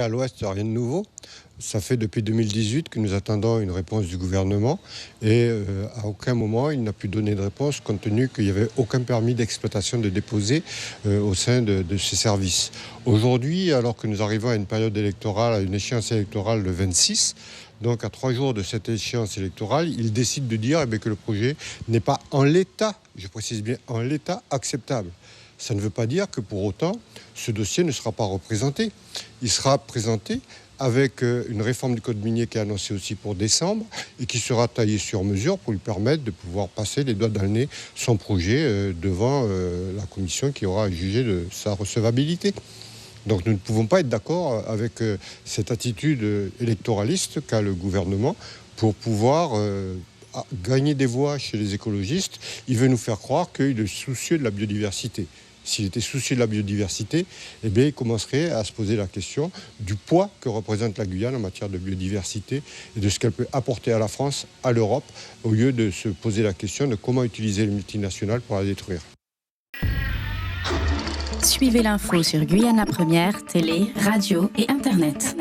À l'Ouest, rien de nouveau. Ça fait depuis 2018 que nous attendons une réponse du gouvernement et à aucun moment il n'a pu donner de réponse compte tenu qu'il n'y avait aucun permis d'exploitation de déposer au sein de ces services. Aujourd'hui, alors que nous arrivons à une période électorale, à une échéance électorale le 26, donc à 3 jours de cette échéance électorale, il décide de dire que le projet n'est pas en l'état, je précise bien en l'état, acceptable. Ça ne veut pas dire que pour autant, ce dossier ne sera pas représenté. Il sera présenté avec une réforme du code minier qui est annoncée aussi pour décembre et qui sera taillée sur mesure pour lui permettre de pouvoir passer les doigts dans le nez son projet devant la commission qui aura à juger de sa recevabilité. Donc nous ne pouvons pas être d'accord avec cette attitude électoraliste qu'a le gouvernement pour pouvoir gagner des voix chez les écologistes. Il veut nous faire croire qu'il est soucieux de la biodiversité. S'il était soucieux de la biodiversité, il commencerait à se poser la question du poids que représente la Guyane en matière de biodiversité et de ce qu'elle peut apporter à la France, à l'Europe, au lieu de se poser la question de comment utiliser les multinationales pour la détruire. Suivez l'info sur Guyana Première, télé, radio et Internet.